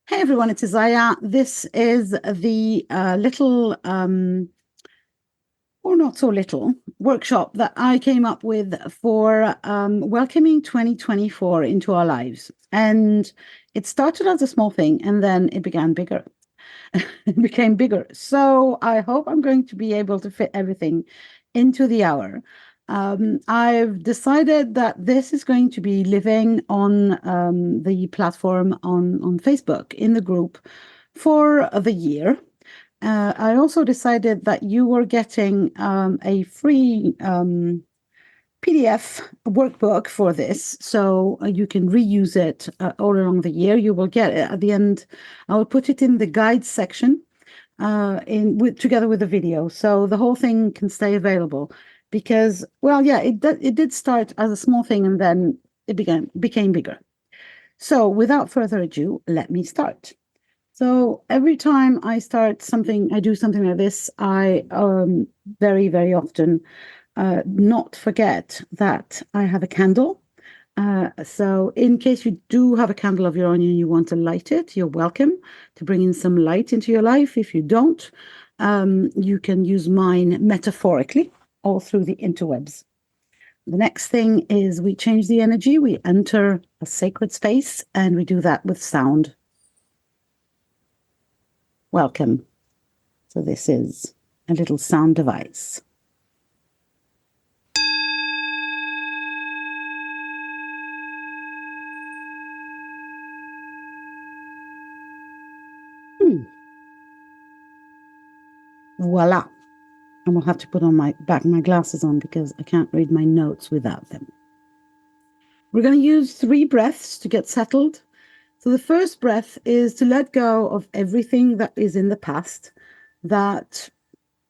Hey everyone, it's Isaya. This is the little, or not so little, workshop that I came up with for welcoming 2024 into our lives. And it started as a small thing and then it began bigger. It became bigger. So I hope I'm going to be able to fit everything into the hour. I've decided that this is going to be living on the platform on Facebook in the group for the year. I also decided that you were getting a free PDF workbook for this, so you can reuse it all along the year. You will get it at the end. I will put it in the guides section together with the video, so the whole thing can stay available. Because, well, yeah, it did start as a small thing and then it became bigger. So without further ado, let me start. So every time I start something, I do something like this, I very, very often not forget that I have a candle. So in case you do have a candle of your own and you want to light it, you're welcome to bring in some light into your life. If you don't, you can use mine metaphorically all through the interwebs. The next thing is we change the energy. We enter a sacred space and we do that with sound. Welcome. So this is a little sound device. Voila. I'm going to have to put on my glasses on because I can't read my notes without them. We're going to use 3 breaths to get settled. So the first breath is to let go of everything that is in the past that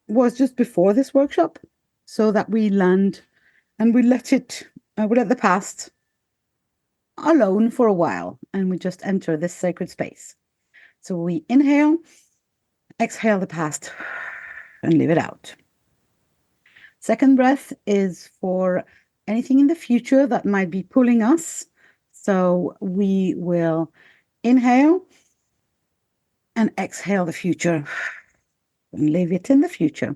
was just before this workshop, so that we land and we let the past alone for a while and we just enter this sacred space. So we inhale, exhale the past and leave it out. Second breath is for anything in the future that might be pulling us. So we will inhale and exhale the future and leave it in the future.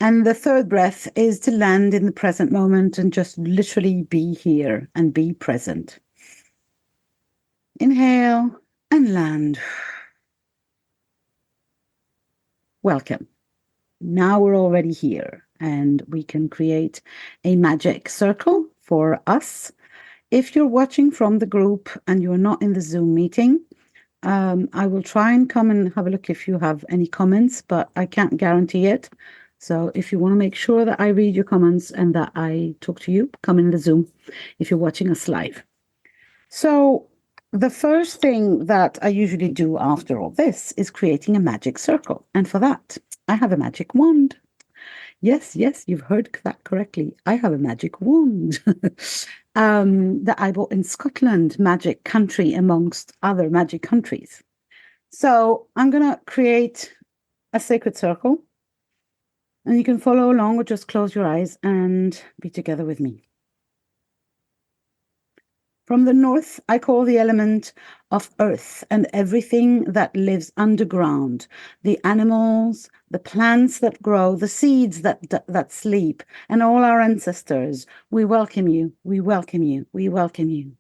And the third breath is to land in the present moment and just literally be here and be present. Inhale and land. Welcome. Now we're already here and we can create a magic circle for us. If you're watching from the group and you're not in the Zoom meeting, I will try and come and have a look if you have any comments, but I can't guarantee it. So if you want to make sure that I read your comments and that I talk to you, come in the Zoom if you're watching us live. So the first thing that I usually do after all this is creating a magic circle. And for that, I have a magic wand. Yes, you've heard that correctly. I have a magic wand that I bought in Scotland, magic country amongst other magic countries. So I'm going to create a sacred circle. And you can follow along or just close your eyes and be together with me. From the north, I call the element of earth and everything that lives underground, the animals, the plants that grow, the seeds that sleep, and all our ancestors. We welcome you, we welcome you, we welcome you.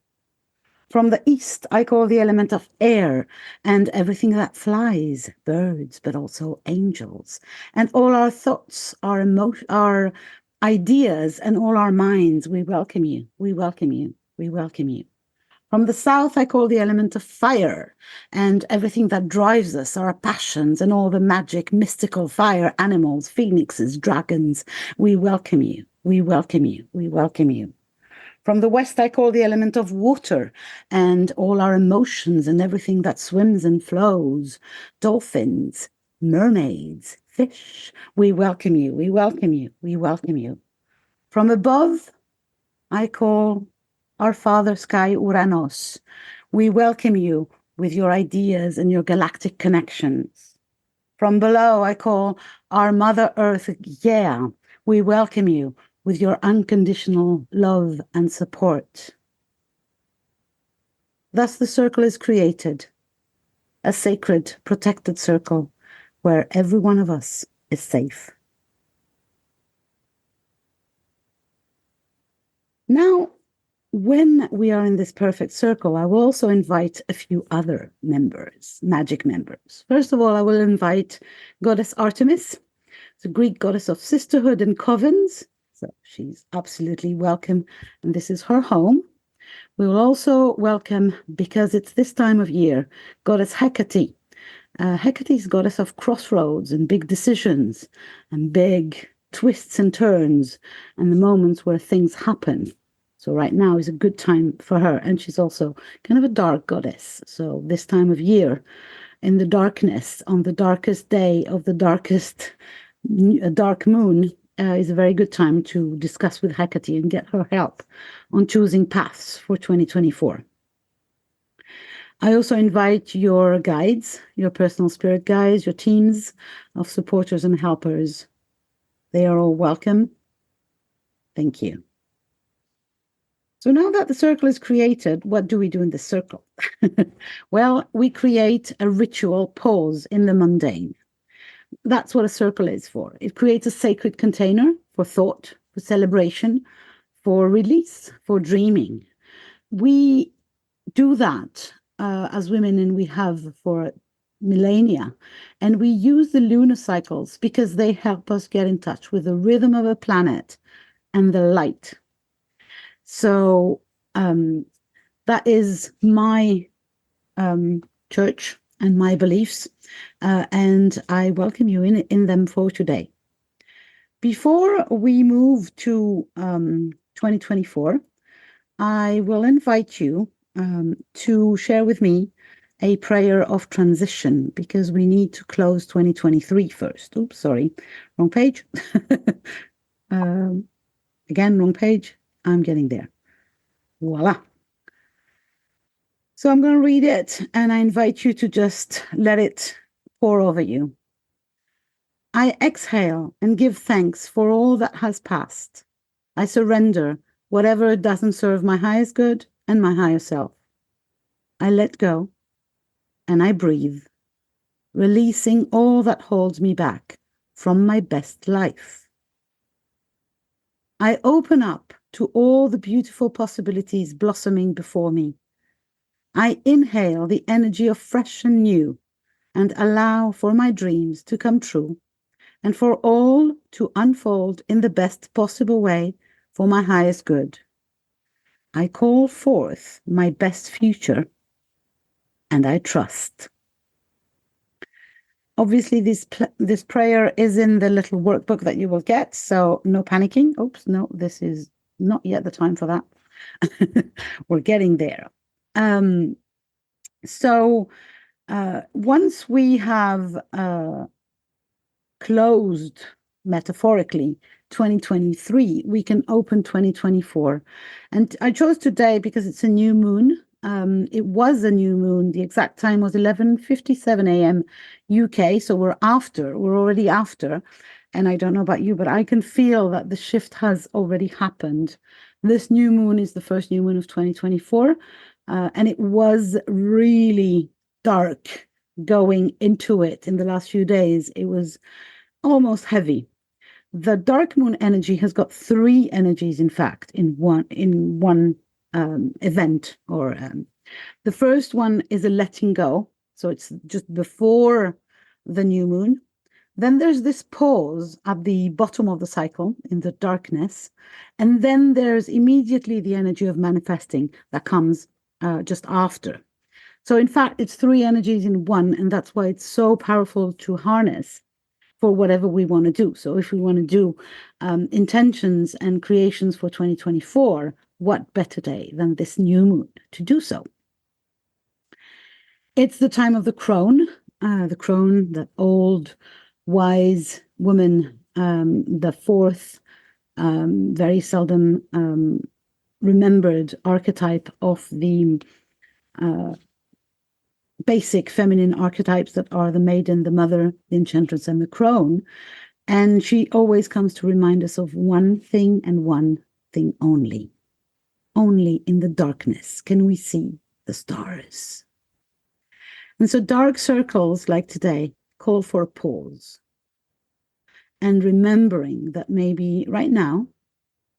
From the east, I call the element of air and everything that flies, birds, but also angels, and all our thoughts, our ideas, and all our minds. We welcome you, we welcome you, we welcome you. From the south, I call the element of fire and everything that drives us, our passions, and all the magic, mystical fire animals, phoenixes, dragons. We welcome you, we welcome you, we welcome you. From the west, I call the element of water and all our emotions and everything that swims and flows. Dolphins, mermaids, fish. We welcome you, we welcome you, we welcome you. From above, I call our Father Sky Uranos. We welcome you with your ideas and your galactic connections. From below, I call our Mother Earth Gaia. We welcome you with your unconditional love and support. Thus the circle is created, a sacred, protected circle where every one of us is safe. Now, when we are in this perfect circle, I will also invite a few other members, magic members. First of all, I will invite Goddess Artemis, the Greek goddess of sisterhood and covens. So she's absolutely welcome, and this is her home. We will also welcome, because it's this time of year, Goddess Hecate. Hecate is goddess of crossroads and big decisions and big twists and turns and the moments where things happen. So right now is a good time for her. And she's also kind of a dark goddess. So this time of year, in the darkness, on the darkest day of the darkest dark moon, is a very good time to discuss with Hecate and get her help on choosing paths for 2024. I also invite your guides, your personal spirit guides, your teams of supporters and helpers. They are all welcome. Thank you. So now that the circle is created, what do we do in the circle? Well, we create a ritual pause in the mundane. That's what a circle is for. It creates a sacred container for thought, for celebration, for release, for dreaming. We do that as women, and we have for millennia. And we use the lunar cycles because they help us get in touch with the rhythm of a planet and the light. So that is my church and my beliefs, and I welcome you in them for today. Before we move to 2024, I will invite you to share with me a prayer of transition, because we need to close 2023 first. Oops, sorry, wrong page. Again, wrong page. I'm getting there. Voila. So I'm going to read it, and I invite you to just let it pour over you. I exhale and give thanks for all that has passed. I surrender whatever doesn't serve my highest good and my higher self. I let go and I breathe, releasing all that holds me back from my best life. I open up to all the beautiful possibilities blossoming before me. I inhale the energy of fresh and new and allow for my dreams to come true and for all to unfold in the best possible way for my highest good. I call forth my best future and I trust. Obviously, this prayer is in the little workbook that you will get, so no panicking. Oops, no, this is not yet the time for that. We're getting there. So once we have closed, metaphorically, 2023, we can open 2024. And I chose today because it's a new moon. It was a new moon. The exact time was 11:57 a.m. UK. So we're already after. And I don't know about you, but I can feel that the shift has already happened. This new moon is the first new moon of 2024. And it was really dark going into it in the last few days. It was almost heavy. The dark moon energy has got three energies, in fact, in one event. Or the first one is a letting go, so it's just before the new moon. Then there's this pause at the bottom of the cycle in the darkness, and then there's immediately the energy of manifesting that comes just after. So in fact, it's three energies in one, and that's why it's so powerful to harness for whatever we want to do. So if we want to do intentions and creations for 2024, what better day than this new moon to do so? It's the time of the crone, the old wise woman, the fourth, very seldom remembered archetype of the basic feminine archetypes that are the maiden, the mother, the enchantress, and the crone. And she always comes to remind us of one thing and one thing only. Only in the darkness can we see the stars. And so dark circles like today call for a pause and remembering that maybe right now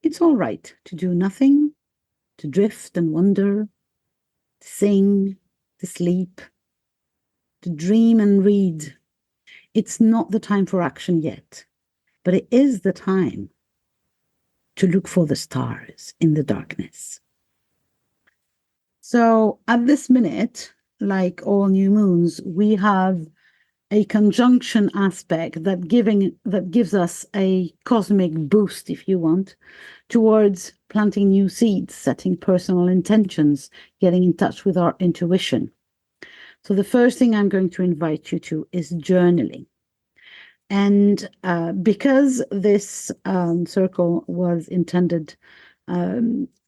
it's all right to do nothing, to drift and wonder, to sing, to sleep, to dream and read. It's not the time for action yet, but it is the time to look for the stars in the darkness. So at this minute, like all new moons, we have a conjunction aspect that gives us a cosmic boost, if you want, towards planting new seeds, setting personal intentions, getting in touch with our intuition. So the first thing I'm going to invite you to is journaling. And because this circle was intended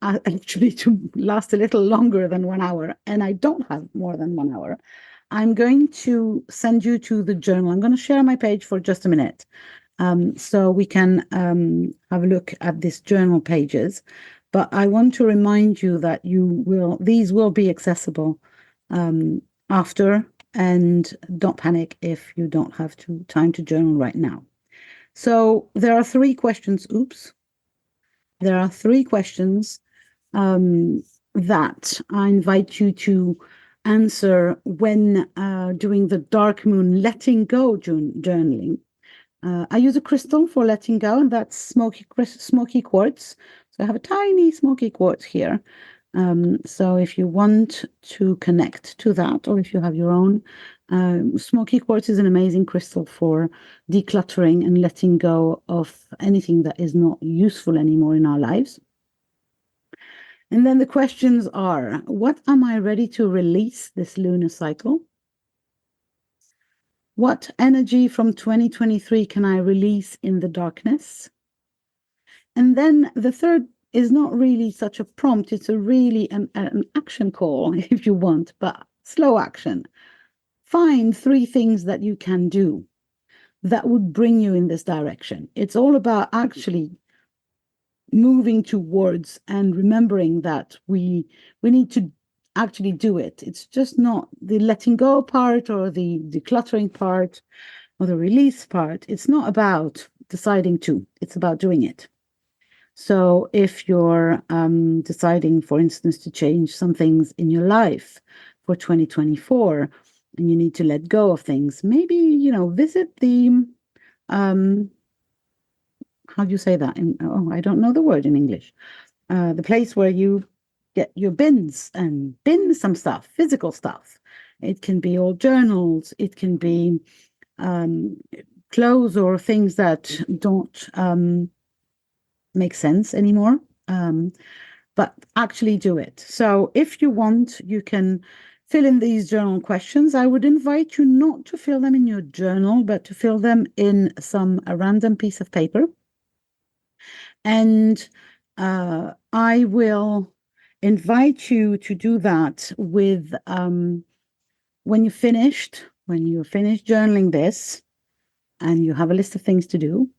actually to last a little longer than 1 hour, and I don't have more than 1 hour, I'm going to send you to the journal. I'm going to share my page for just a minute so we can have a look at these journal pages. But I want to remind you that these will be accessible after, and don't panic if you don't have time to journal right now. So there are 3 questions. There are 3 questions that I invite you to answer when doing the dark moon letting go journaling. I use a crystal for letting go, and that's smoky quartz. So I have a tiny smoky quartz here. So if you want to connect to that, or if you have your own, smoky quartz is an amazing crystal for decluttering and letting go of anything that is not useful anymore in our lives. And then the questions are, what am I ready to release this lunar cycle? What energy from 2023 can I release in the darkness? And then the third is not really such a prompt. It's really an action call, if you want, but slow action. Find 3 things that you can do that would bring you in this direction. It's all about actually moving towards and remembering that we need to actually do it. It's just not the letting go part or the decluttering part or the release part. It's not about deciding to, it's about doing it. So if you're deciding, for instance, to change some things in your life for 2024 and you need to let go of things, maybe, visit the how do you say that? I don't know the word in English. The place where you get your bins and bin some stuff, physical stuff. It can be all journals. It can be clothes or things that don't make sense anymore. But actually do it. So if you want, you can fill in these journal questions. I would invite you not to fill them in your journal, but to fill them in a random piece of paper. And I will invite you to do that with when you're finished journaling this and you have a list of things to do,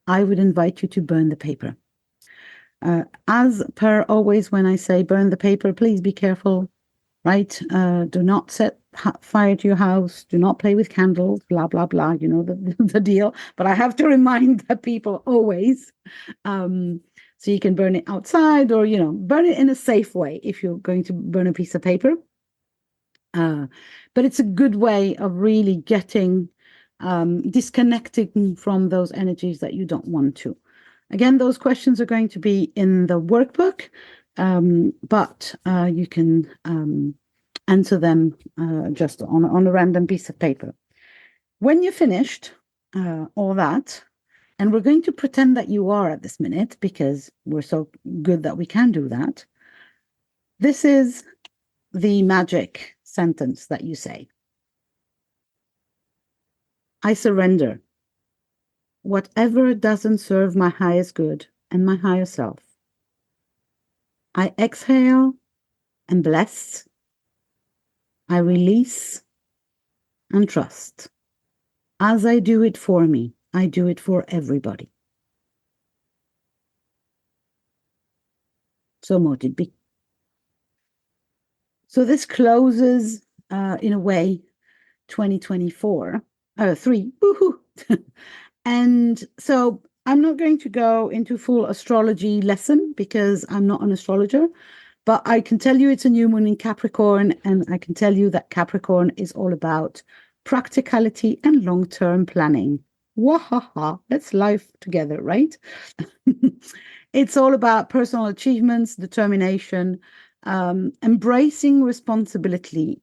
I would invite you to burn the paper. As per always, when I say burn the paper, please be careful, right? Do not set fire to your house. Do not play with candles, blah, blah, blah. You know the deal. But I have to remind the people always. So you can burn it outside or, burn it in a safe way if you're going to burn a piece of paper. But it's a good way of really getting disconnecting from those energies that you don't want to. Again, those questions are going to be in the workbook, but you can answer them just on a random piece of paper. When you're finished all that, and we're going to pretend that you are at this minute because we're so good that we can do that, this is the magic sentence that you say. I surrender whatever doesn't serve my highest good and my higher self. I exhale and bless. I release and trust. As I do it for me, I do it for everybody. So mote it be. So this closes in a way, 2024, three, woohoo. And so I'm not going to go into full astrology lesson because I'm not an astrologer, but I can tell you it's a new moon in Capricorn, and I can tell you that Capricorn is all about practicality and long-term planning. Wahaha, let's life together, right? It's all about personal achievements, determination, embracing responsibility,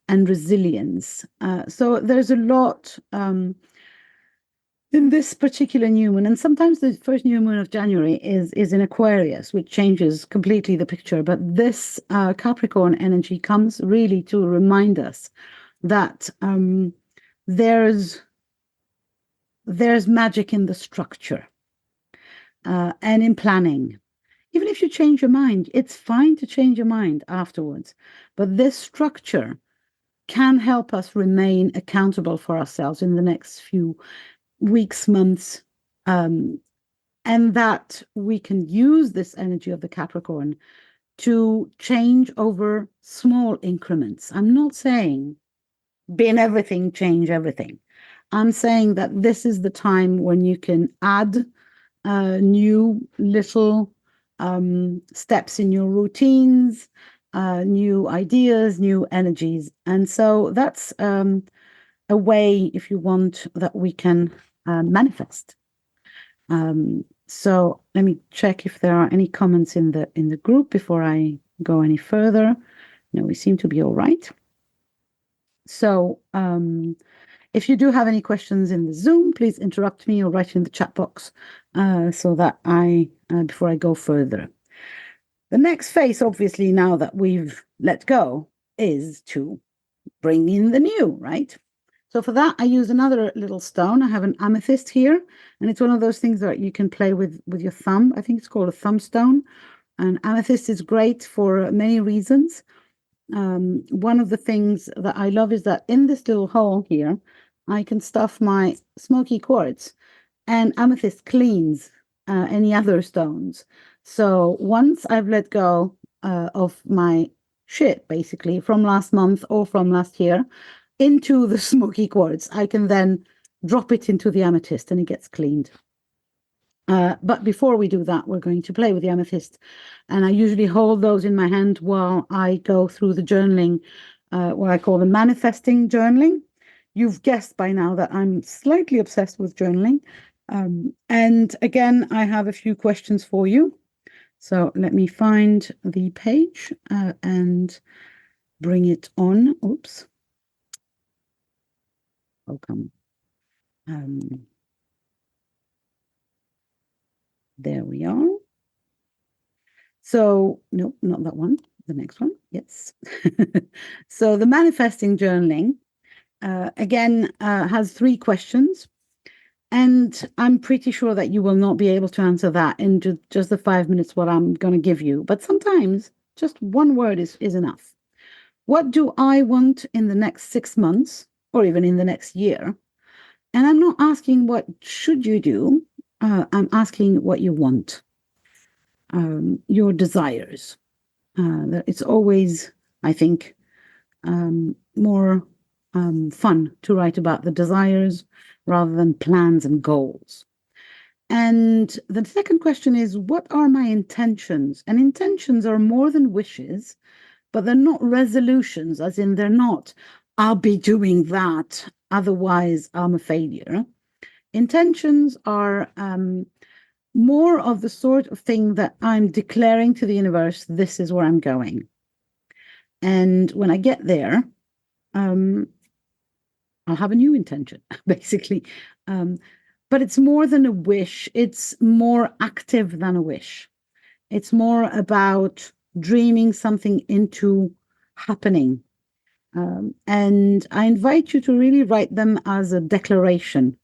and resilience. So there's a lot in this particular new moon, and sometimes the first new moon of January is in Aquarius, which changes completely the picture. But this Capricorn energy comes really to remind us that there's magic in the structure and in planning. Even if you change your mind, it's fine to change your mind afterwards. But this structure can help us remain accountable for ourselves in the next few weeks, months, and that we can use this energy of the Capricorn to change over small increments. I'm not saying be in everything, change everything. I'm saying that this is the time when you can add new little steps in your routines, new ideas, new energies. And so that's a way, if you want, that we can manifest. So let me check if there are any comments in the group before I go any further. No, we seem to be all right. So if you do have any questions in the Zoom, please interrupt me or write in the chat box so that before I go further. The next phase, obviously, now that we've let go, is to bring in the new, right? So for that, I use another little stone. I have an amethyst here, and it's one of those things that you can play with your thumb. I think it's called a thumb stone. And amethyst is great for many reasons. One of the things that I love is that in this little hole here, I can stuff my smoky quartz, and amethyst cleans any other stones. So once I've let go of my shit, basically, from last month or from last year, into the smoky quartz, I can then drop it into the amethyst and it gets cleaned. But before we do that, we're going to play with the amethyst. And I usually hold those in my hand while I go through the journaling, what I call the manifesting journaling. You've guessed by now that I'm slightly obsessed with journaling. And again, I have a few questions for you. So let me find the page and bring it on. Oops. Oh, come. There we are. So, no, not that one. The next one. Yes. So the manifesting journaling, again, has 3 questions. And I'm pretty sure that you will not be able to answer that in just the 5 minutes what I'm going to give you. But sometimes just one word is enough. What do I want in the next 6 months or even in the next year? And I'm not asking what should you do. I'm asking what you want, your desires. It's always, I think, more fun to write about the desires rather than plans and goals. And the second question is, what are my intentions? And intentions are more than wishes, but they're not resolutions, as in they're not, I'll be doing that, otherwise I'm a failure. Intentions are more of the sort of thing that I'm declaring to the universe, this is where I'm going. And when I get there, I'll have a new intention, basically. But it's more than a wish. It's more active than a wish. It's more about dreaming something into happening. And I invite you to really write them as a declaration,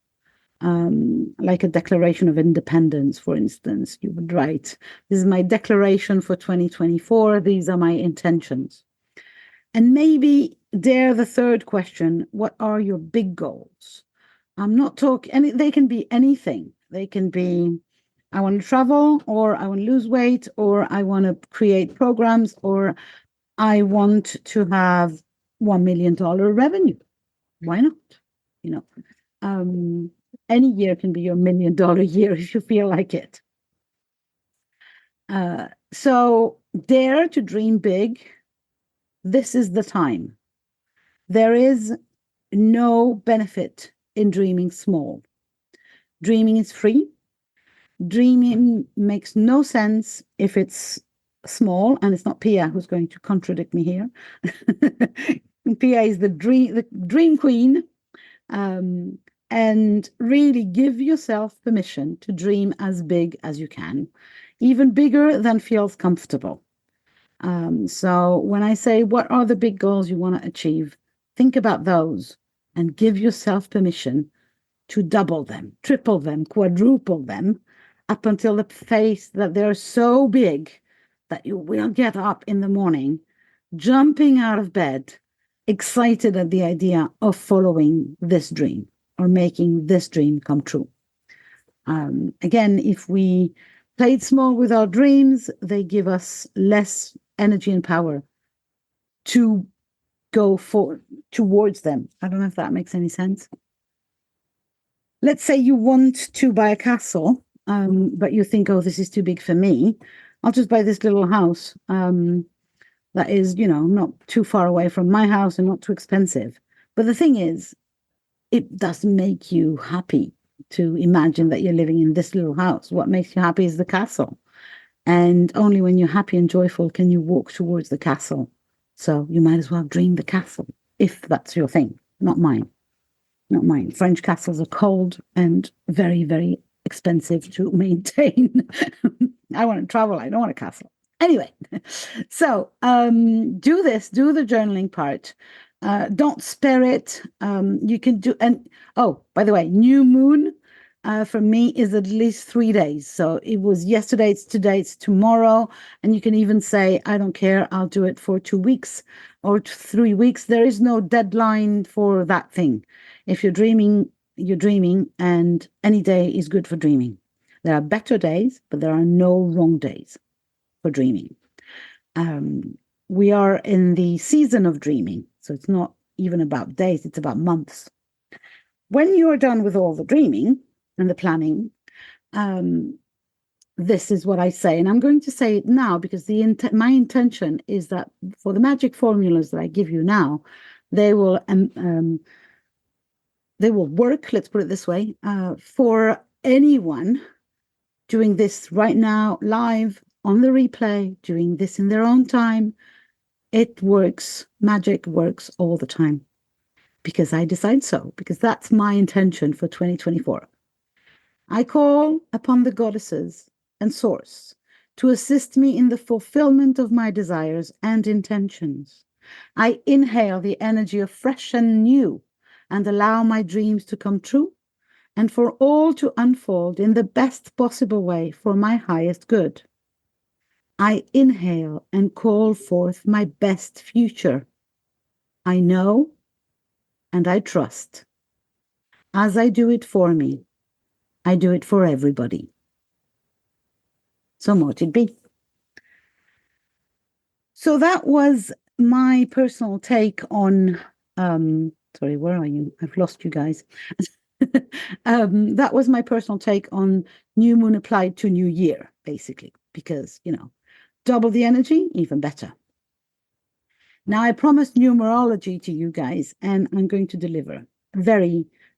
like a declaration of independence, for instance. You would write, this is my declaration for 2024. These are my intentions. And maybe dare the third question, what are your big goals? I'm not talking, they can be anything. They can be, I want to travel, or I want to lose weight, or I want to create programs, or I want to have $1 million revenue. Why not? You know, any year can be your $1 million year if you feel like it. So dare to dream big. This is the time. There is no benefit in dreaming small. Dreaming is free. Dreaming makes no sense if it's small, and it's not Pia who's going to contradict me here. Pia is the dream queen. And really give yourself permission to dream as big as you can, even bigger than feels comfortable. So when I say, what are the big goals you want to achieve? Think about those and give yourself permission to double them, triple them, quadruple them, up until the phase that they're so big that you will get up in the morning, jumping out of bed, excited at the idea of following this dream or making this dream come true. Again, if we played small with our dreams, they give us less energy and power to go towards them. I don't know if that makes any sense. Let's say you want to buy a castle, but you think, oh, this is too big for me. I'll just buy this little house that is, not too far away from my house and not too expensive. But the thing is, it does make you happy to imagine that you're living in this little house. What makes you happy is the castle. And only when you're happy and joyful can you walk towards the castle. So you might as well dream the castle, if that's your thing. Not mine. Not mine. French castles are cold and very, very expensive to maintain. I want to travel. I don't want a castle. Anyway, so do the journaling part. Don't spare it. You can do, and oh, by the way, new moon for me is at least 3 days. So it was yesterday, it's today, it's tomorrow. And you can even say, I don't care, I'll do it for 2 weeks or 3 weeks. There is no deadline for that thing. If you're dreaming, you're dreaming, and any day is good for dreaming. There are better days, but there are no wrong days for dreaming. We are in the season of dreaming, so it's not even about days, it's about months. When you are done with all the dreaming and the planning, this is what I say, and I'm going to say it now because my intention is that for the magic formulas that I give you now, they will work, let's put it this way, for anyone doing this right now, live, on the replay, doing this in their own time. It works. Magic works all the time because I decide so, because that's my intention for 2024. I call upon the goddesses and source to assist me in the fulfillment of my desires and intentions. I inhale the energy of fresh and new and allow my dreams to come true and for all to unfold in the best possible way for my highest good. I inhale and call forth my best future. I know and I trust. As I do it for me, I do it for everybody. So mote it be. So that was my personal take on, sorry, where are you? I've lost you guys. That was my personal take on new moon applied to new year, basically, because, double the energy, even better. Now, I promised numerology to you guys, and I'm going to deliver.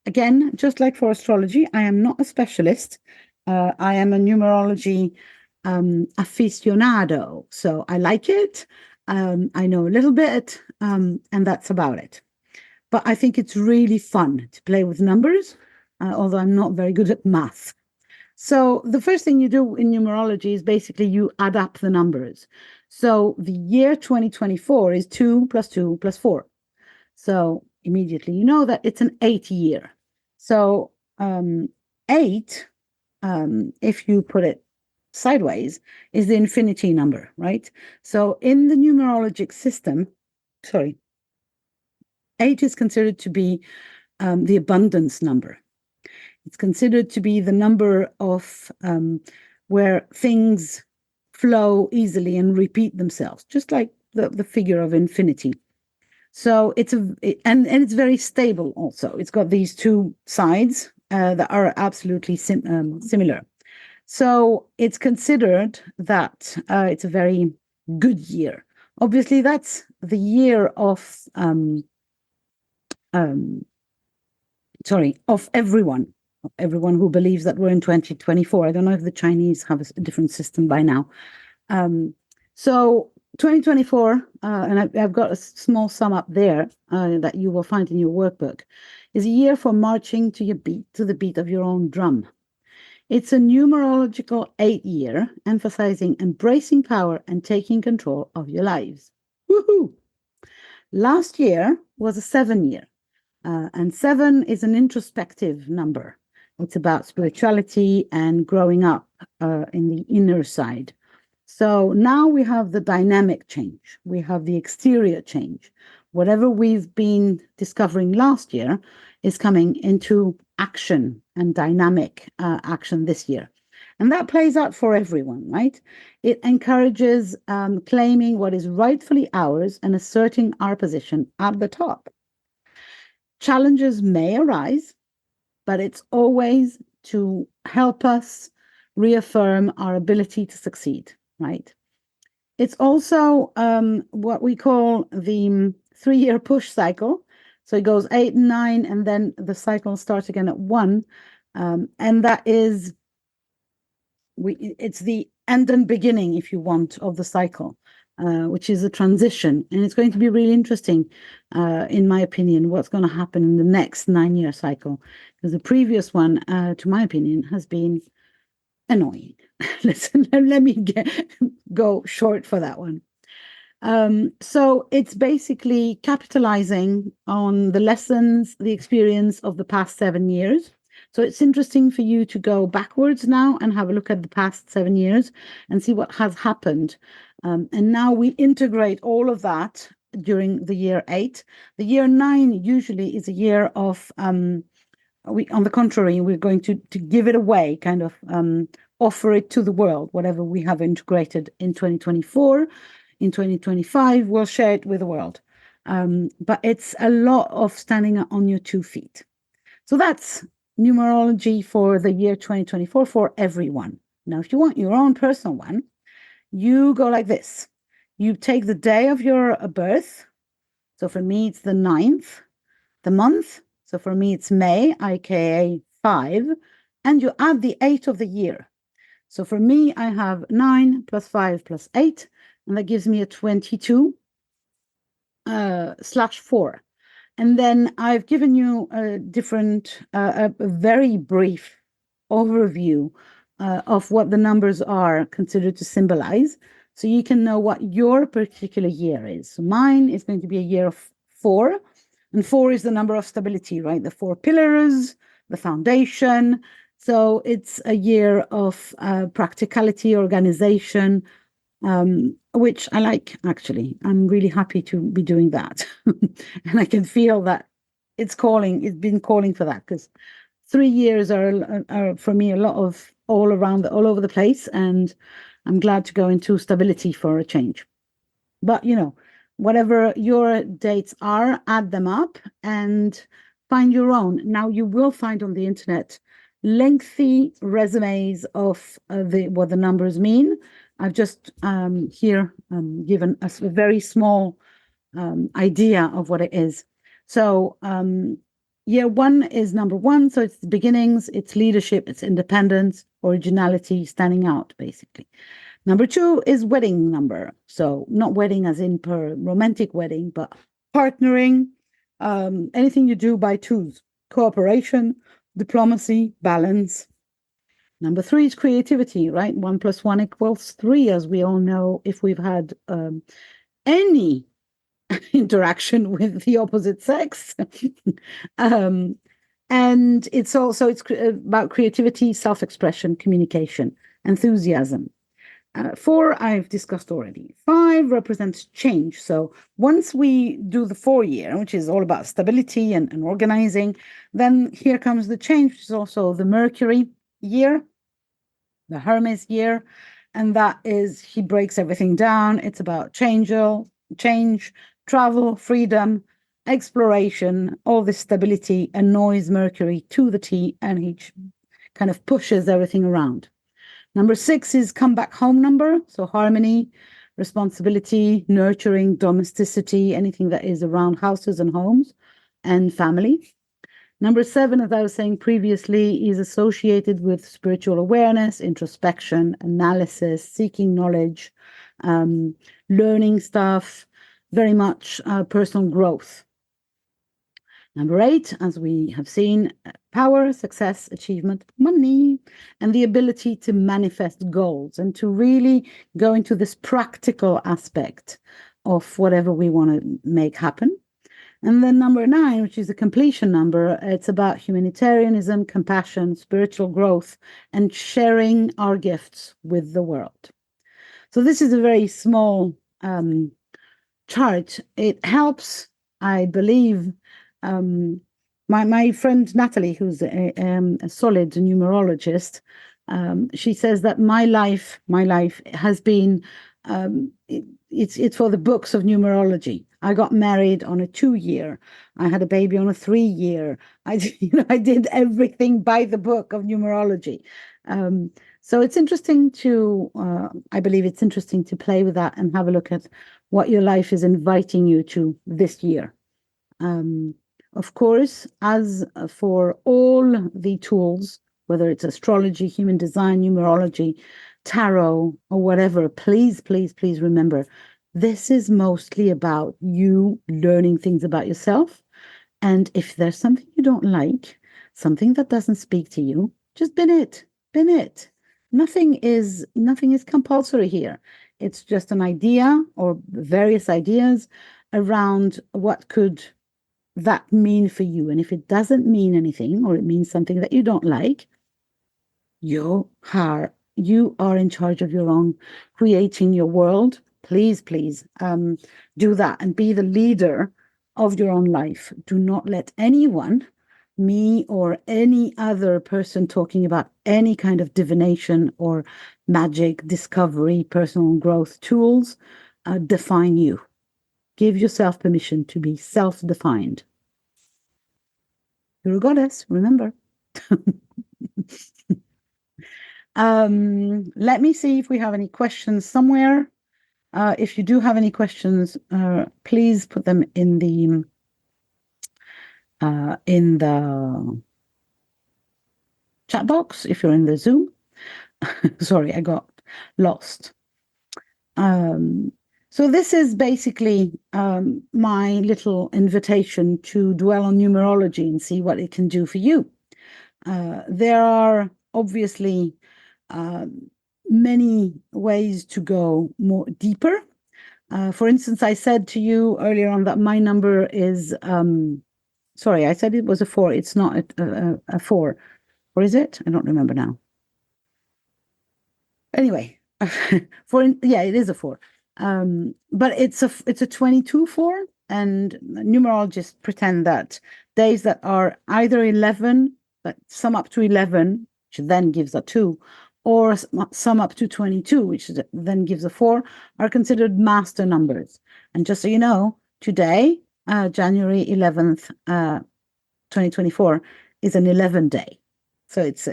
Again, just like for astrology, I am not a specialist. I am a numerology aficionado. So I like it. I know a little bit, and that's about it. But I think it's really fun to play with numbers, although I'm not very good at math. So the first thing you do in numerology is basically you add up the numbers. So the year 2024 is 2 plus 2 plus 4. So immediately you know that it's an 8 year. So 8, if you put it sideways, is the infinity number, right? So in the numerologic system, 8 is considered to be the abundance number. It's considered to be the number of where things flow easily and repeat themselves, just like the figure of infinity. So and it's very stable also. It's got these two sides that are absolutely similar. So it's considered that it's a very good year. Obviously, that's the year of of everyone who believes that we're in 2024. I don't know if the Chinese have a different system by now. So 2024, and I've got a small sum up there that you will find in your workbook, is a year for marching to the beat of your own drum. It's a numerological 8-year, emphasizing embracing power and taking control of your lives. Woohoo! Last year was a 7-year, and 7 is an introspective number. It's about spirituality and growing up in the inner side. So now we have the dynamic change. We have the exterior change. Whatever we've been discovering last year is coming into action and dynamic action this year. And that plays out for everyone, right? It encourages claiming what is rightfully ours and asserting our position at the top. Challenges may arise, but it's always to help us reaffirm our ability to succeed, right? It's also what we call the 3-year push cycle. So it goes 8 and 9, and then the cycle starts again at 1. And that is, it's the end and beginning, if you want, of the cycle, which is a transition. And it's going to be really interesting, in my opinion, what's going to happen in the next 9-year cycle. Because the previous one, to my opinion, has been annoying. Let me go short for that one. So it's basically capitalizing on the lessons, the experience of the past 7 years. So it's interesting for you to go backwards now and have a look at the past 7 years and see what has happened. And now we integrate all of that during the year 8. The year 9 usually is a year of, on the contrary, we're going to give it away, kind of offer it to the world, whatever we have integrated in 2024. In 2025, we'll share it with the world. But it's a lot of standing on your 2 feet. So that's numerology for the year 2024 for everyone. Now, if you want your own personal one, you go like this. You take the day of your birth. So for me, it's the 9th. The month. So for me, it's May, aka 5. And you add the 8 of the year. So for me, I have 9 plus 5 plus 8. And that gives me a 22 /4. And then I've given you a very brief overview of what the numbers are considered to symbolize. So you can know what your particular year is. So mine is going to be a year of 4. And 4 is the number of stability, right? The 4 pillars, the foundation. So it's a year of practicality, organization, which I like, actually. I'm really happy to be doing that. And I can feel that it's been calling for that, because 3 years are for me a lot of all over the place, and I'm glad to go into stability for a change. But whatever your dates are, add them up and find your own. Now you will find on the internet lengthy resumes of what the numbers mean. I've just here given us a very small idea of what it is. So year 1 is number 1. So it's the beginnings, it's leadership, it's independence, originality, standing out, basically. Number 2 is wedding number. So not wedding as in per romantic wedding, but partnering, anything you do by 2s, cooperation, diplomacy, balance. Number 3 is creativity, right? 1 + 1 = 3, as we all know, if we've had any interaction with the opposite sex. And it's about creativity, self-expression, communication, enthusiasm. 4, I've discussed already. 5 represents change. So once we do the 4-year, which is all about stability and organizing, then here comes the change, which is also the Mercury year, the Hermes year. And that is, he breaks everything down. It's about change, change, travel, freedom, exploration, all this stability annoys Mercury to the T, and he kind of pushes everything around. Number 6 is come back home number, so harmony, responsibility, nurturing, domesticity, anything that is around houses and homes and family. Number 7, as I was saying previously, is associated with spiritual awareness, introspection, analysis, seeking knowledge, learning stuff, very much personal growth. Number 8, as we have seen, power, success, achievement, money, and the ability to manifest goals and to really go into this practical aspect of whatever we want to make happen. And then number 9, which is a completion number, it's about humanitarianism, compassion, spiritual growth, and sharing our gifts with the world. So this is a very small chart. It helps, I believe, my friend Natalie, who's a solid numerologist, she says that my life has been it's for the books of numerology. I got married on a 2-year. I had a baby on a 3-year. I did everything by the book of numerology. So it's interesting to, I believe it's interesting to play with that and have a look at what your life is inviting you to this year. Of course, as for all the tools, whether it's astrology, human design, numerology, tarot, or whatever, please, please, please remember, this is mostly about you learning things about yourself. And if there's something you don't like, something that doesn't speak to you, just bin it. Nothing is compulsory here. It's just an idea or various ideas around what could that mean for you. And if it doesn't mean anything, or it means something that you don't like, you are in charge of your own creating your world. Please do that and be the leader of your own life. Do not let anyone, me or any other person talking about any kind of divination or magic, discovery, personal growth tools, define you. Give yourself permission to be self-defined. You're a goddess, remember. Let me see if we have any questions somewhere. If you do have any questions, please put them in the chat box if you're in the Zoom. Sorry, I got lost. So this is basically my little invitation to dwell on numerology and see what it can do for you. There are obviously many ways to go more deeper. For instance, I said to you earlier on that my number is, sorry, I said it was a 4. It's not a 4. Or is it? I don't remember now. Anyway, it is a 4. But it's a 22-4, and numerologists pretend that days that are either 11, that sum up to 11, which then gives a 2, or sum up to 22, which then gives a 4, are considered master numbers. And just so you know, today, January 11th, 2024, is an 11 day. So it's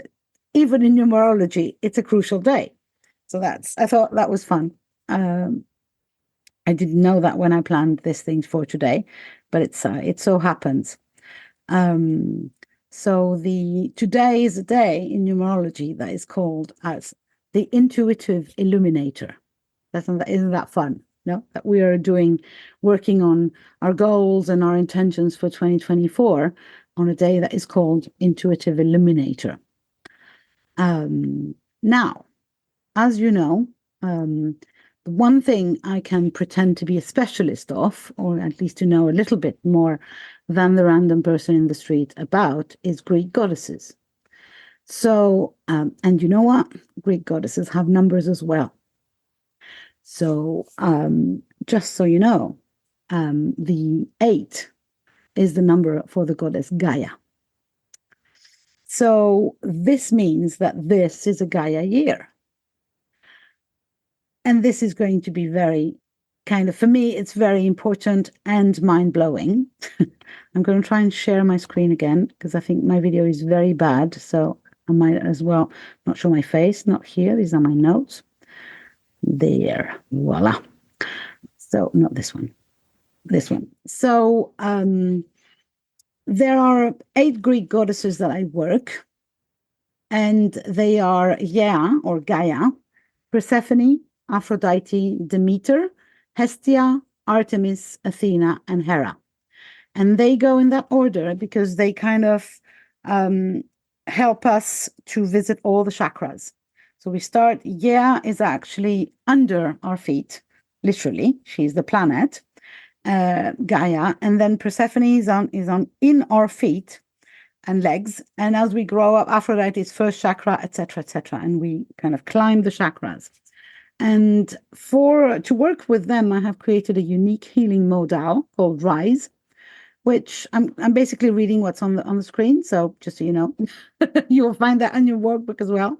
even in numerology, it's a crucial day. So I thought that was fun. I didn't know that when I planned this thing for today, but it so happens. So today is a day in numerology that is called as the intuitive illuminator. Isn't that fun? No, that we are working on our goals and our intentions for 2024 on a day that is called intuitive illuminator. Now, as you know, the one thing I can pretend to be a specialist of, or at least to know a little bit more than the random person in the street about, is Greek goddesses. So, and you know what? Greek goddesses have numbers as well. So, just so you know, the 8 is the number for the goddess Gaia. So this means that this is a Gaia year. And this is going to be very kind of, for me, it's very important and mind-blowing. I'm going to try and share my screen again because I think my video is very bad. So I might as well not show my face, not here. These are my notes. There, voila. So not this one, this one. So there are 8 Greek goddesses that I work, and they are or Gaia, Persephone, Aphrodite, Demeter, Hestia, Artemis, Athena, and Hera. And they go in that order because they kind of help us to visit all the chakras. So we start, is actually under our feet, literally. She's the planet, Gaia. And then Persephone is on in our feet and legs. And as we grow up, Aphrodite is first chakra, etc., etc. And we kind of climb the chakras. And to work with them, I have created a unique healing modal called Rise, which I'm basically reading what's on the screen. So just so you know, you'll find that in your workbook as well.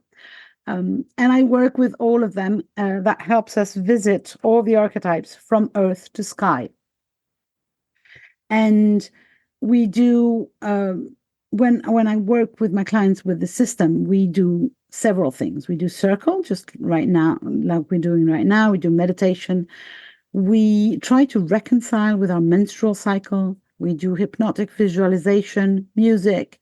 And I work with all of them. That helps us visit all the archetypes from earth to sky. And we do, when I work with my clients with the system, we do several things. We do circle, just right now, like we're doing right now. We do meditation. We try to reconcile with our menstrual cycle. We do hypnotic visualization, music,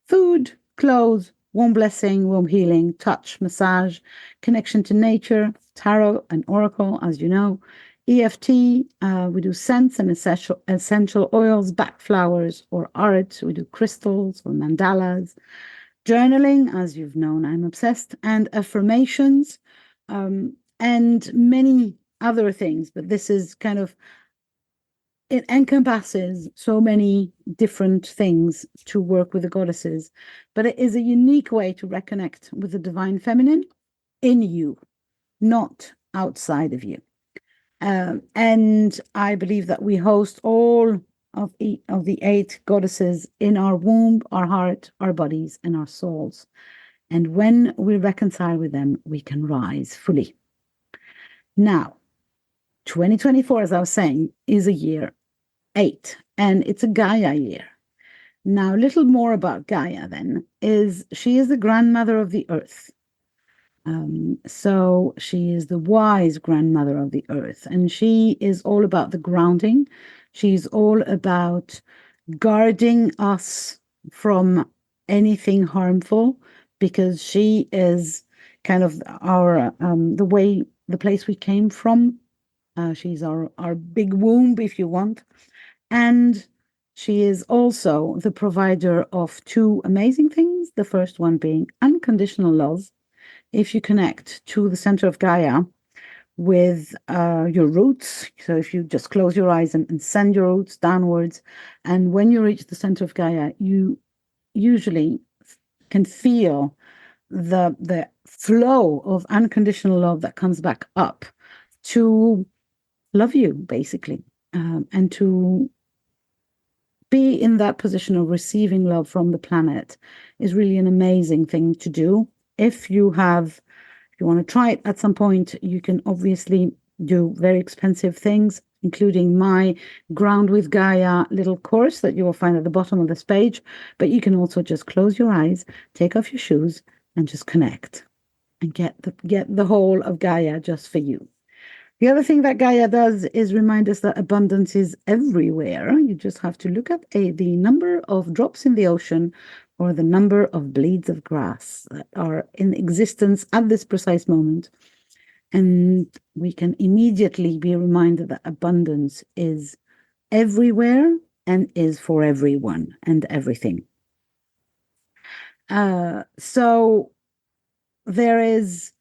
food, clothes, warm blessing, warm healing, touch, massage, connection to nature, tarot and oracle, as you know, EFT, we do scents and essential oils, back flowers or art. We do crystals or mandalas, journaling, as you've known, I'm obsessed, and affirmations, and many other things. But this is kind of, it encompasses so many different things to work with the goddesses, but it is a unique way to reconnect with the divine feminine in you, not outside of you. And I believe that we host all of the 8 goddesses in our womb, our heart, our bodies, and our souls. And when we reconcile with them, we can rise fully. Now, 2024, as I was saying, is a year 8, and it's a Gaia year. Now, a little more about Gaia then, she is the grandmother of the earth. So she is the wise grandmother of the earth, and she is all about the grounding. She's all about guarding us from anything harmful, because she is kind of our the place we came from. She's our big womb, if you want. And she is also the provider of 2 amazing things. The first one being unconditional love. If you connect to the center of Gaia with your roots, so if you just close your eyes and send your roots downwards, and when you reach the center of Gaia, you usually can feel the flow of unconditional love that comes back up to love you, basically, and to be in that position of receiving love from the planet is really an amazing thing to do. If you want to try it at some point, you can obviously do very expensive things, including my Ground with Gaia little course that you will find at the bottom of this page. But you can also just close your eyes, take off your shoes, and just connect and get the whole of Gaia just for you. The other thing that Gaia does is remind us that abundance is everywhere. You just have to look at the number of drops in the ocean or the number of blades of grass that are in existence at this precise moment. And we can immediately be reminded that abundance is everywhere and is for everyone and everything. So there is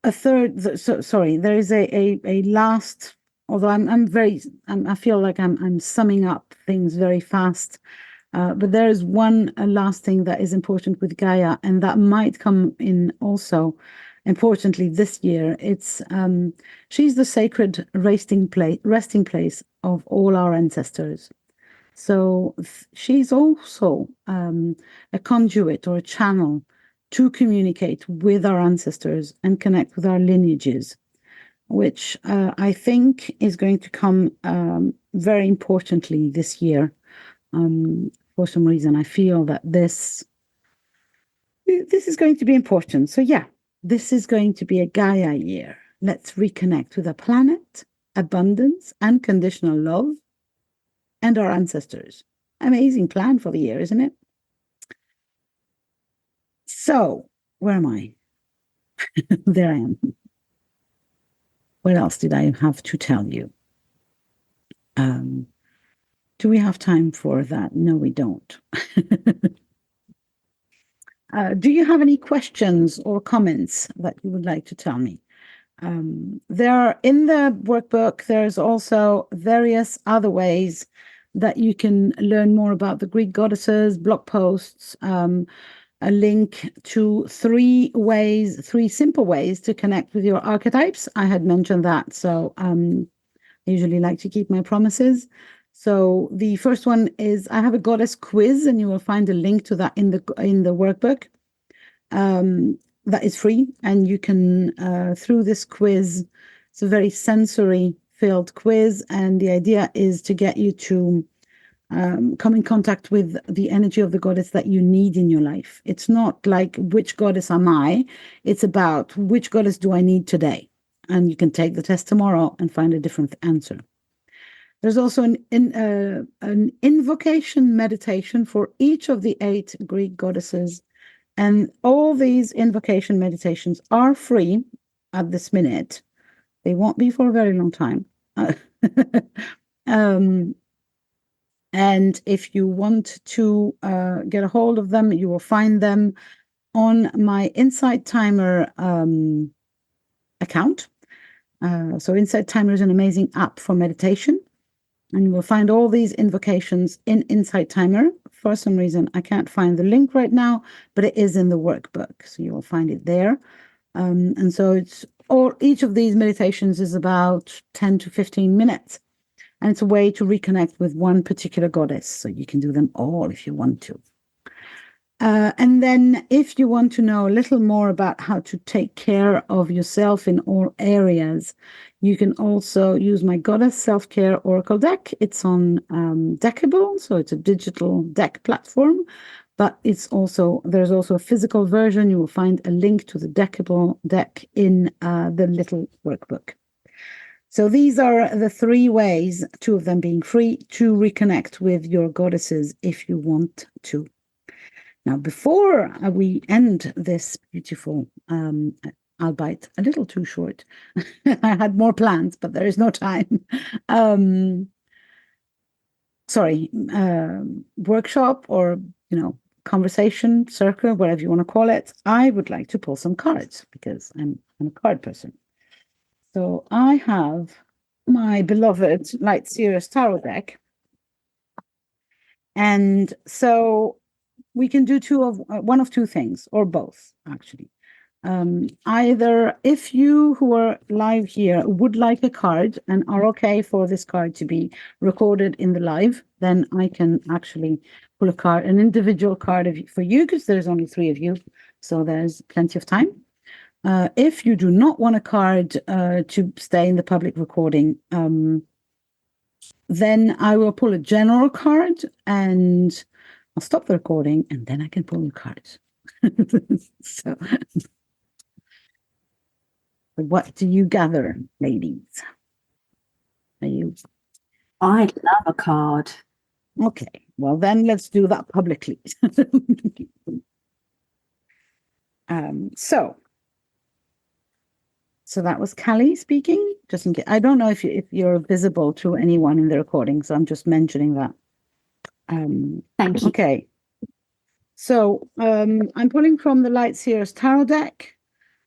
a third, there is a last, although I feel like I'm summing up things very fast, but there is one last thing that is important with Gaia, and that might come in also importantly this year. It's she's the sacred resting place of all our ancestors. So she's also a conduit or a channel to communicate with our ancestors and connect with our lineages. which I think is going to come very importantly this year. For some reason, I feel that this is going to be important. So yeah, this is going to be a Gaia year. Let's reconnect with our planet, abundance, unconditional love, and our ancestors. Amazing plan for the year, isn't it? So, where am I? There I am. What else did I have to tell you? Do we have time for that? No, we don't. Do you have any questions or comments that you would like to tell me? There are in the workbook, there's also various other ways that you can learn more about the Greek goddesses, blog posts, a link to three simple ways to connect with your archetypes. I had mentioned that, so I usually like to keep my promises. So the first one is I have a goddess quiz, and you will find a link to that in the workbook. That is free, and you can through this quiz. It's a very sensory filled quiz, and the idea is to get you to come in contact with the energy of the goddess that you need in your life. It's not like which goddess am I? It's about which goddess do I need today, and you can take the test tomorrow and find a different answer. There's also an invocation meditation for each of the 8 Greek goddesses. And all these invocation meditations are free at this minute. They won't be for a very long time. And if you want to get a hold of them, you will find them on my Insight Timer account. So Insight Timer is an amazing app for meditation. And you will find all these invocations in Insight Timer. For some reason, I can't find the link right now, but it is in the workbook. So you will find it there. And so each of these meditations is about 10 to 15 minutes. And it's a way to reconnect with one particular goddess. So you can do them all if you want to. And then if you want to know a little more about how to take care of yourself in all areas, you can also use my Goddess Self-Care Oracle deck. It's on Deckable, so it's a digital deck platform, but there's also a physical version. You will find a link to the Deckable deck in the little workbook. So these are the 3 ways, 2 of them being free, to reconnect with your goddesses if you want to. Now, before we end this beautiful, albeit a little too short, I had more plans, but there is no time. Workshop or, conversation, circle, whatever you want to call it. I would like to pull some cards because I'm a card person. So I have my beloved Light Series Tarot deck. And so we can do one of 2 things, or both, actually. Either if you who are live here would like a card and are okay for this card to be recorded in the live, then I can actually pull an individual card for you, because there's only 3 of you, so there's plenty of time. If you do not want a card to stay in the public recording, then I will pull a general card and I'll stop the recording, and then I can pull the cards. So, what do you gather, ladies? I love a card. Okay, well then let's do that publicly. So that was Callie speaking. Just in case, I don't know if you're visible to anyone in the recording, so I'm just mentioning that. Thank you. Okay. So I'm pulling from the Light Seers Tarot deck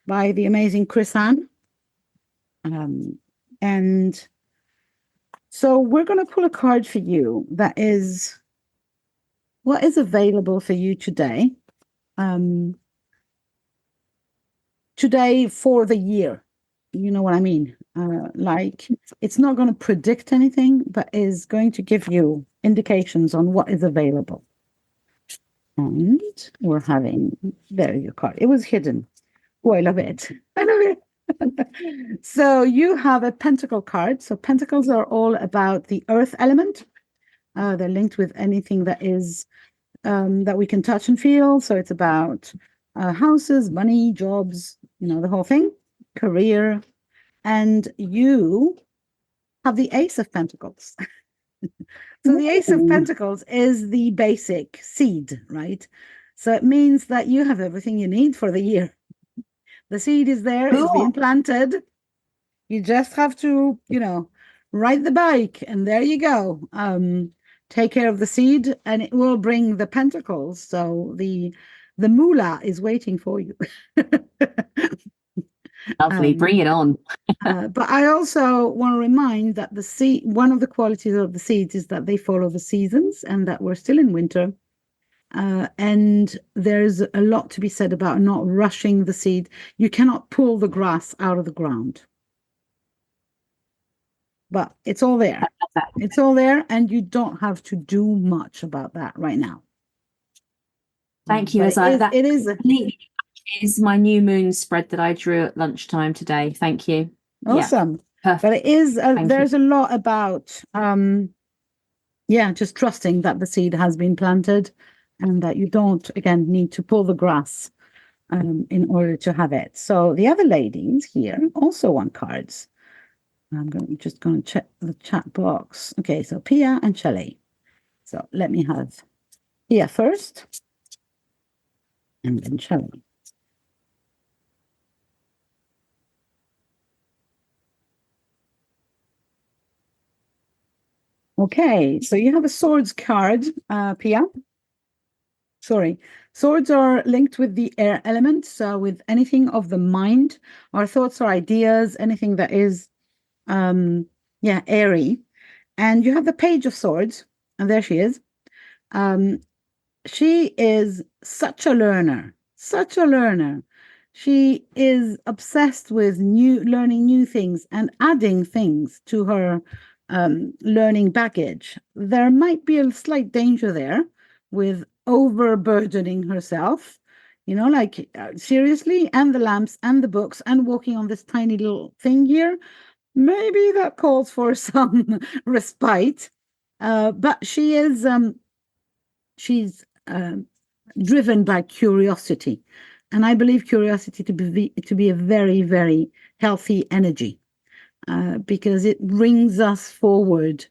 by the amazing Chris Ann. And so we're going to pull a card for you that is what is available for you today. Today for the year. You know what I mean? Like, it's not going to predict anything, but is going to give you indications on what is available. And we're having, there your card. It was hidden. Oh, I love it. I love it. So you have a pentacle card. So pentacles are all about the earth element. They're linked with anything that is that we can touch and feel. So it's about houses, money, jobs, the whole thing, career. And you have the Ace of Pentacles. So the Ace of Pentacles is the basic seed, right? So it means that you have everything you need for the year. The seed is there, it's being planted. You just have to, ride the bike, and there you go. Take care of the seed, and it will bring the pentacles. So the moolah is waiting for you. Lovely, bring it on. But I also want to remind that the seed, one of the qualities of the seeds is that they follow the seasons, and that we're still in winter. And there's a lot to be said about not rushing the seed. You cannot pull the grass out of the ground. But it's all there. It's all there, and you don't have to do much about that right now. Thank you, Isaya. It is my new moon spread that I drew at lunchtime today. Thank you. Awesome. Yeah, but it is, there's a lot about, just trusting that the seed has been planted and that you don't, again, need to pull the grass in order to have it. So the other ladies here also want cards. I'm just going to check the chat box. Okay, so Pia and Shelley. So let me have Pia first, and then Shelley. Okay, so you have a swords card, Pia. Sorry, swords are linked with the air element, so with anything of the mind, our thoughts or ideas, anything that is airy. And you have the Page of Swords, and there she is. She is such a learner. She is obsessed with learning new things and adding things to her learning baggage. There might be a slight danger there with overburdening herself, seriously, and the lamps and the books and walking on this tiny little thing here. Maybe that calls for some respite, but she is she's driven by curiosity, and I believe curiosity to be a very, very healthy energy, because it brings us forward,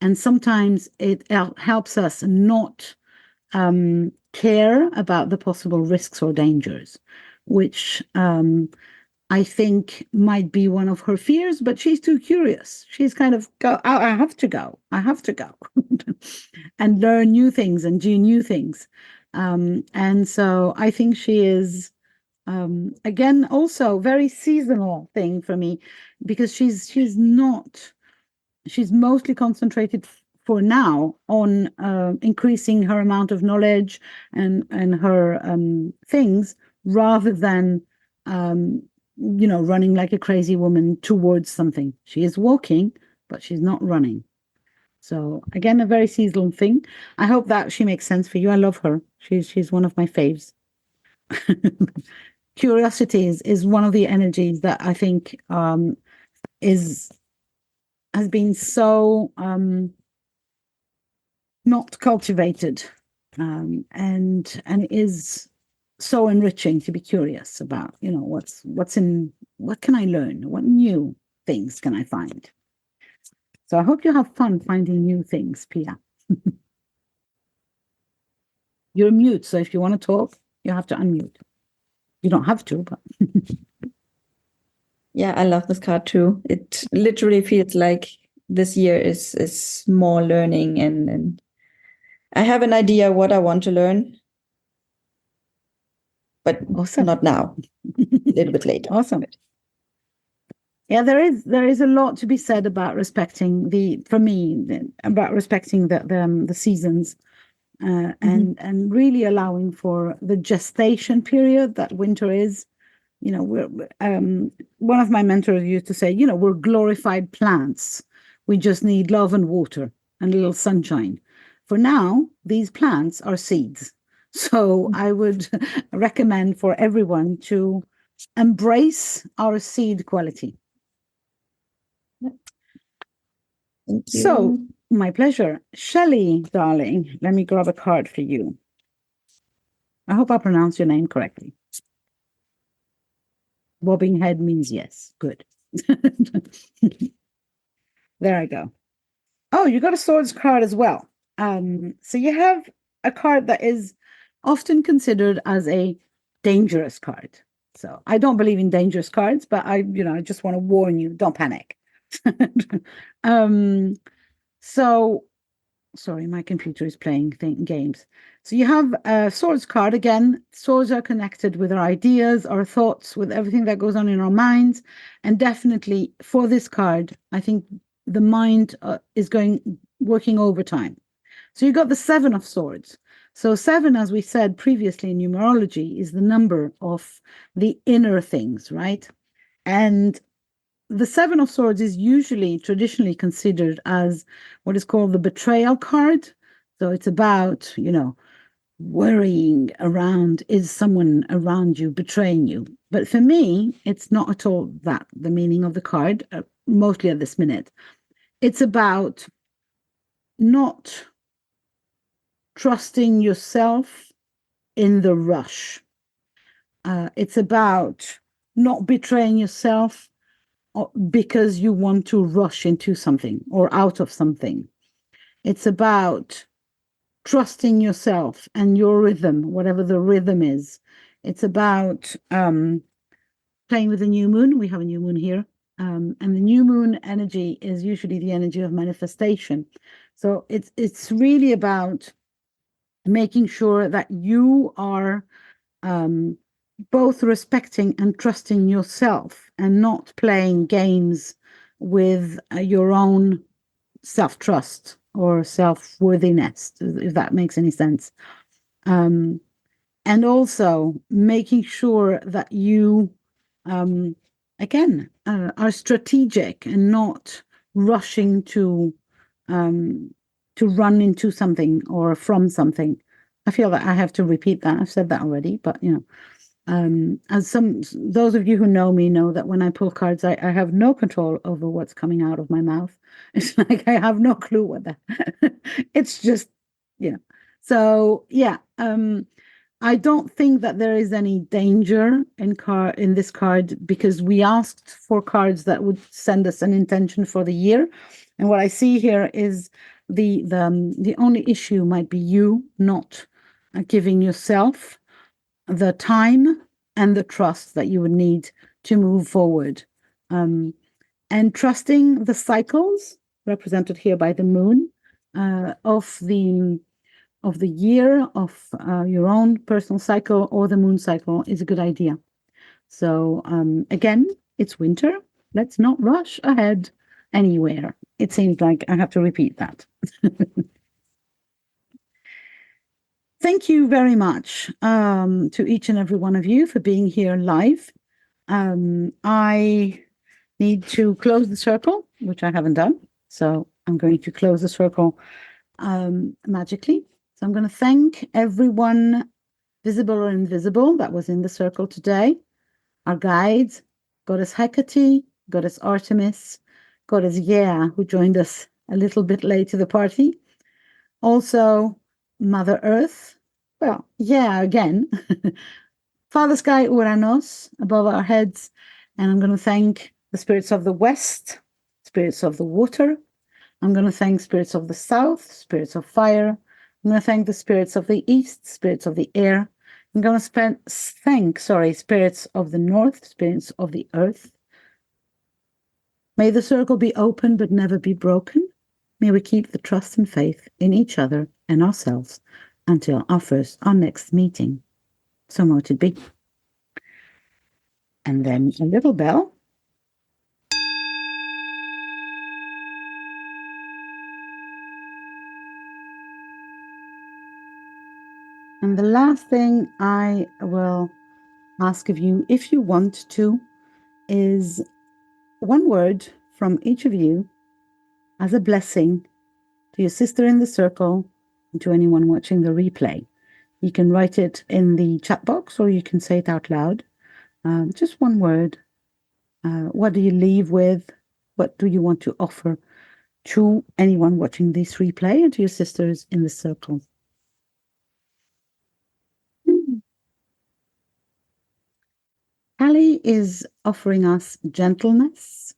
and sometimes it helps us not care about the possible risks or dangers, which I think might be one of her fears, but she's too curious. She's kind of I have to go and learn new things and do new things. And so I think she is, again, also very seasonal thing for me, because she's mostly concentrated for now on increasing her amount of knowledge and her things, rather than running like a crazy woman towards something. She is walking, but she's not running. So again, a very seasonal thing. I hope that she makes sense for you. I love her. She's one of my faves. Curiosity is one of the energies that I think has been so not cultivated, and is so enriching to be curious about, what can I learn? What new things can I find? So I hope you have fun finding new things, Pia. You're mute, so if you want to talk, you have to unmute. You don't have to, but yeah, I love this card too. It literally feels like this year is more learning, and I have an idea what I want to learn, but awesome. Not now. A little bit later. Awesome. Yeah, there is a lot to be said about respecting the seasons, and really allowing for the gestation period that winter is. One of my mentors used to say, we're glorified plants. We just need love and water and a little sunshine. For now, these plants are seeds. So I would recommend for everyone to embrace our seed quality. Thank you. So, my pleasure. Shelley, darling, let me grab a card for you. I hope I pronounced your name correctly. Bobbing head means yes. Good. There I go. Oh, you got a swords card as well. So you have a card that is often considered as a dangerous card. So I don't believe in dangerous cards, but I just want to warn you, don't panic. So sorry, my computer is playing games. So you have a swords card. Again, swords are connected with our ideas, our thoughts, with everything that goes on in our minds. And definitely for this card, I think the mind is working overtime. So you got the 7 of swords. So 7, as we said previously in numerology, is the number of the inner things, right? And the 7 of swords is usually traditionally considered as what is called the betrayal card. So it's about, worrying around, is someone around you betraying you? But for me, it's not at all that, the meaning of the card, mostly at this minute. It's about not trusting yourself in the rush. It's about not betraying yourself because you want to rush into something or out of something. It's about trusting yourself and your rhythm, whatever the rhythm is. It's about playing with the new moon. We have a new moon here. And the new moon energy is usually the energy of manifestation. So it's really about making sure that you are both respecting and trusting yourself and not playing games with your own self-trust or self-worthiness, if that makes any sense. And also making sure that you, again, are strategic and not rushing to run into something or from something. I feel that I have to repeat that. I've said that already, but as those of you who know me know that when I pull cards, I have no control over what's coming out of my mouth. It's like I have no clue what that. It's just, So yeah, I don't think that there is any danger in this card, because we asked for cards that would send us an intention for the year, and what I see here is the only issue might be you not giving yourself the time and the trust that you would need to move forward, and trusting the cycles represented here by the moon of the year of your own personal cycle or the moon cycle is a good idea. So again, it's winter. Let's not rush ahead anywhere. It seems like I have to repeat that. Thank you very much to each and every one of you for being here live. I need to close the circle, which I haven't done. So I'm going to close the circle magically. So I'm going to thank everyone, visible or invisible, that was in the circle today. Our guides, Goddess Hecate, Goddess Artemis, Goddess Yea, who joined us a little bit late to the party. Also, Mother Earth, well, yeah, again, Father Sky, Uranus, above our heads. And I'm going to thank the spirits of the West, spirits of the water. I'm going to thank spirits of the South, spirits of fire. I'm going to thank the spirits of the East, spirits of the air. I'm going to thank spirits of the North, spirits of the earth. May the circle be open but never be broken. May we keep the trust and faith in each other and ourselves until our next meeting. So mote it be. And then a little bell. And the last thing I will ask of you, if you want to, is one word from each of you as a blessing to your sister in the circle and to anyone watching the replay. You can write it in the chat box or you can say it out loud. Just one word. What do you leave with? What do you want to offer to anyone watching this replay and to your sisters in the circle? Callie is offering us gentleness.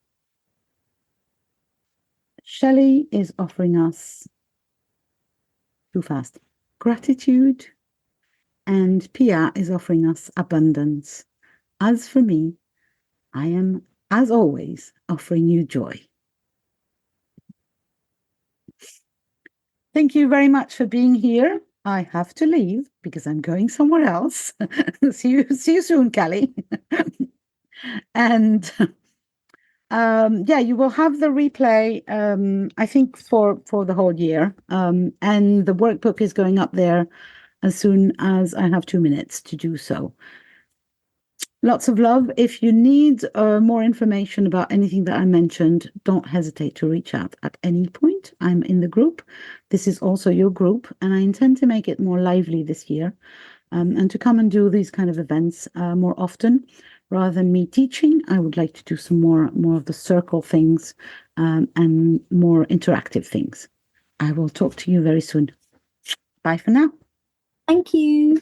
Shelley is offering us, too fast, gratitude. And Pia is offering us abundance. As for me, I am, as always, offering you joy. Thank you very much for being here. I have to leave because I'm going somewhere else. See you soon, Callie. And yeah, you will have the replay, I think, for the whole year. And the workbook is going up there as soon as I have 2 minutes to do so. Lots of love. If you need more information about anything that I mentioned, don't hesitate to reach out at any point. I'm in the group. This is also your group, and I intend to make it more lively this year, and to come and do these kind of events more often. Rather than me teaching, I would like to do some more of the circle things and more interactive things. I will talk to you very soon. Bye for now. Thank you.